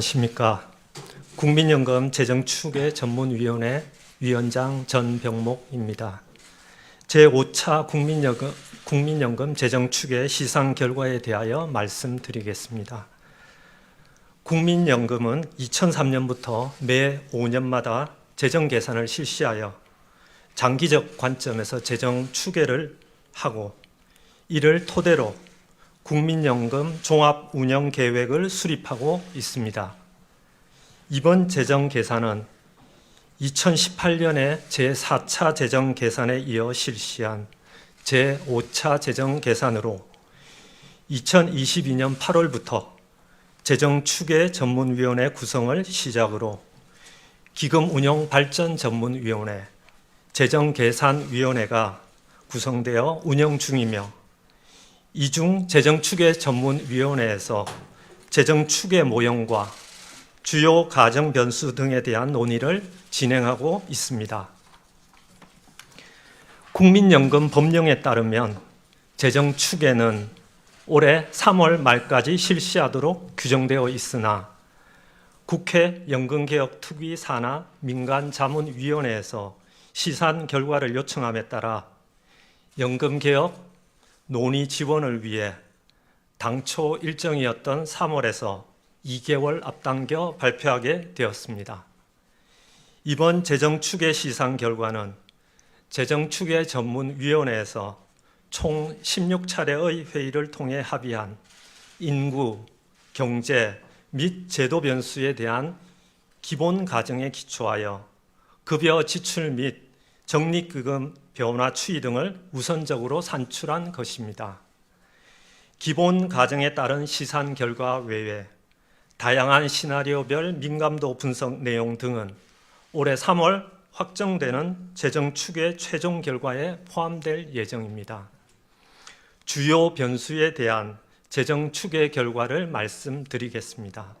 안녕하십니까. 국민연금 재정추계 전문위원회 위원장 전병목입니다. 제5차 국민연금 재정추계 시상 결과에 대하여 말씀드리겠습니다. 국민연금은 2003년부터 매 5년마다 재정 계산을 실시하여 장기적 관점에서 재정 추계를 하고 이를 토대로 국민연금 종합운영계획을 수립하고 있습니다. 이번 재정 계산은 2018년에 제4차 재정 계산에 이어 실시한 제5차 재정 계산으로 2022년 8월부터 재정추계 전문위원회 구성을 시작으로 기금운용발전전문위원회, 재정계산위원회가 구성되어 운영 중이며 이중 재정추계 전문위원회에서 재정추계 모형과 주요 가정 변수 등에 대한 논의를 진행하고 있습니다. 국민연금 법령에 따르면 재정추계는 올해 3월 말까지 실시하도록 규정되어 있으나 국회 연금개혁특위 산하 민간자문위원회에서 시산 결과를 요청함에 따라 연금개혁 논의 지원을 위해 당초 일정이었던 3월에서 2개월 앞당겨 발표하게 되었습니다. 이번 재정추계 시상 결과는 재정추계 전문위원회에서 총 16차례의 회의를 통해 합의한 인구, 경제 및 제도 변수에 대한 기본 가정에 기초하여 급여 지출 및 적립기금 변화 추이 등을 우선적으로 산출한 것입니다. 기본 가정에 따른 시산 결과 외에 다양한 시나리오별 민감도 분석 내용 등은 올해 3월 확정되는 재정추계 최종 결과에 포함될 예정입니다. 주요 변수에 대한 재정추계 결과를 말씀드리겠습니다.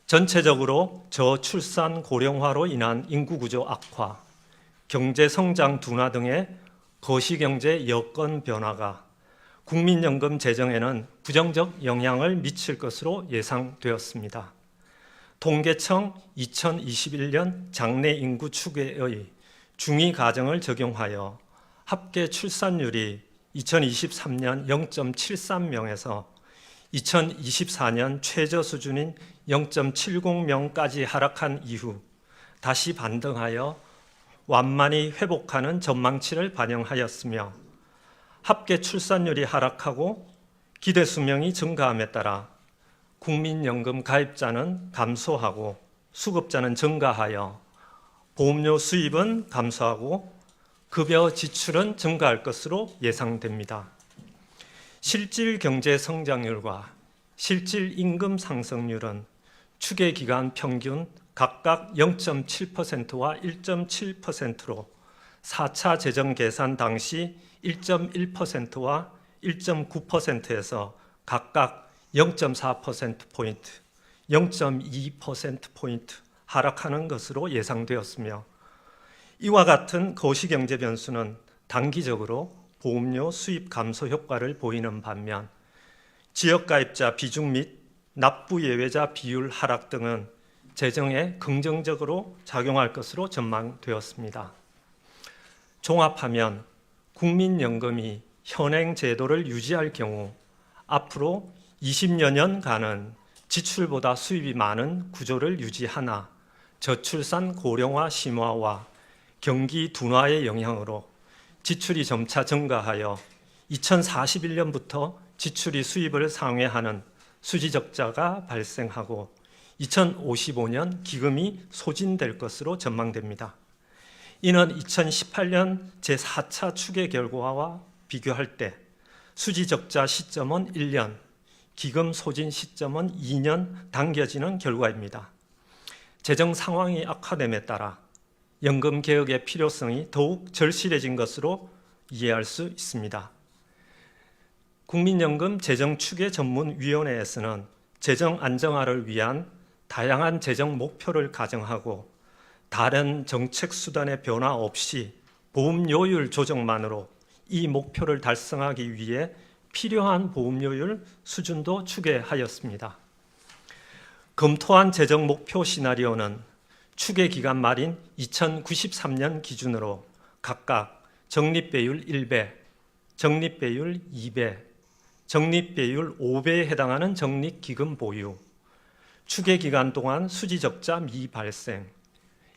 전체적으로 저출산 고령화로 인한 인구구조 악화, 경제성장 둔화 등의 거시경제 여건 변화가 국민연금 재정에는 부정적 영향을 미칠 것으로 예상되었습니다. 통계청 2021년 장래 인구 추계의 중위 가정을 적용하여 합계 출산율이 2023년 0.73명에서 2024년 최저 수준인 0.70명까지 하락한 이후 다시 반등하여 완만히 회복하는 전망치를 반영하였으며 합계 출산율이 하락하고 기대 수명이 증가함에 따라 국민연금 가입자는 감소하고 수급자는 증가하여 보험료 수입은 감소하고 급여 지출은 증가할 것으로 예상됩니다. 실질 경제 성장률과 실질 임금 상승률은 추계 기간 평균 각각 0.7%와 1.7%로 4차 재정 계산 당시 1.1%와 1.9%에서 각각 0.4%포인트, 0.2%포인트 하락하는 것으로 예상되었으며 이와 같은 거시경제 변수는 단기적으로 보험료 수입 감소 효과를 보이는 반면 지역가입자 비중 및 납부 예외자 비율 하락 등은 재정에 긍정적으로 작용할 것으로 전망되었습니다. 종합하면 국민연금이 현행 제도를 유지할 경우 앞으로 20여 년간은 지출보다 수입이 많은 구조를 유지하나 저출산 고령화 심화와 경기 둔화의 영향으로 지출이 점차 증가하여 2041년부터 지출이 수입을 상회하는 수지적자가 발생하고 2055년 기금이 소진될 것으로 전망됩니다. 이는 2018년 제4차 추계 결과와 비교할 때 수지적자 시점은 1년, 기금 소진 시점은 2년 당겨지는 결과입니다. 재정 상황이 악화됨에 따라 연금 개혁의 필요성이 더욱 절실해진 것으로 이해할 수 있습니다. 국민연금 재정추계 전문위원회에서는 재정 안정화를 위한 다양한 재정 목표를 가정하고 다른 정책 수단의 변화 없이 보험료율 조정만으로 이 목표를 달성하기 위해 필요한 보험료율 수준도 추계하였습니다. 검토한 재정 목표 시나리오는 추계 기간 말인 2093년 기준으로 각각 적립배율 1배, 적립배율 2배, 적립배율 5배에 해당하는 적립기금 보유, 추계 기간 동안 수지적자 미발생,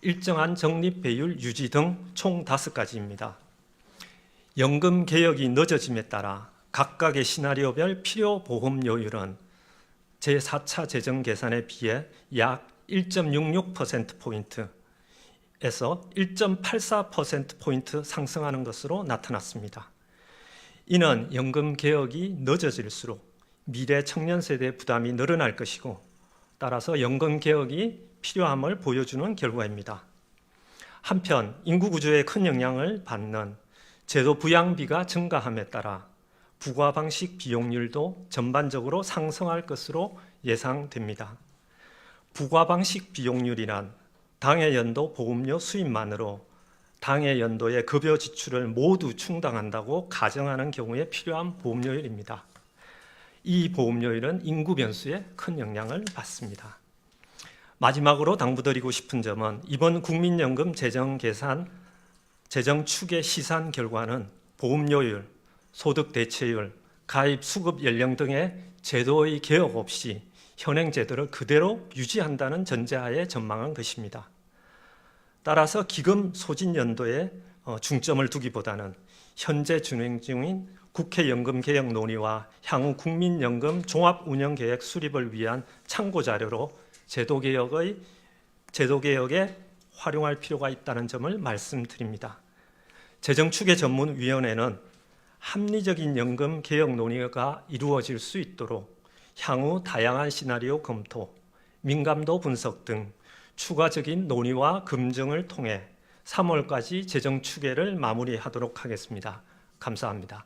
일정한 적립배율 유지 등 총 5가지입니다. 연금 개혁이 늦어짐에 따라 각각의 시나리오별 필요 보험료율은 제4차 재정 계산에 비해 약 1.66%포인트에서 1.84%포인트 상승하는 것으로 나타났습니다. 이는 연금 개혁이 늦어질수록 미래 청년 세대의 부담이 늘어날 것이고 따라서 연금 개혁이 필요함을 보여주는 결과입니다. 한편 인구 구조에 큰 영향을 받는 제도 부양비가 증가함에 따라 부과 방식 비용률도 전반적으로 상승할 것으로 예상됩니다. 부과 방식 비용률이란 당해 연도 보험료 수입만으로 당해 연도의 급여 지출을 모두 충당한다고 가정하는 경우에 필요한 보험료율입니다. 이 보험료율은 인구 변수에 큰 영향을 받습니다. 마지막으로 당부드리고 싶은 점은 이번 국민연금 재정 계산 재정 추계 시산 결과는 보험료율, 소득 대체율, 가입 수급 연령 등의 제도의 개혁 없이 현행 제도를 그대로 유지한다는 전제하에 전망한 것입니다. 따라서 기금 소진 연도에 중점을 두기보다는 현재 진행 중인 국회 연금 개혁 논의와 향후 국민연금 종합운영계획 수립을 위한 참고 자료로 제도 개혁에 활용할 필요가 있다는 점을 말씀드립니다. 재정추계 전문위원회는 합리적인 연금 개혁 논의가 이루어질 수 있도록 향후 다양한 시나리오 검토, 민감도 분석 등 추가적인 논의와 검증을 통해 3월까지 재정추계를 마무리하도록 하겠습니다. 감사합니다.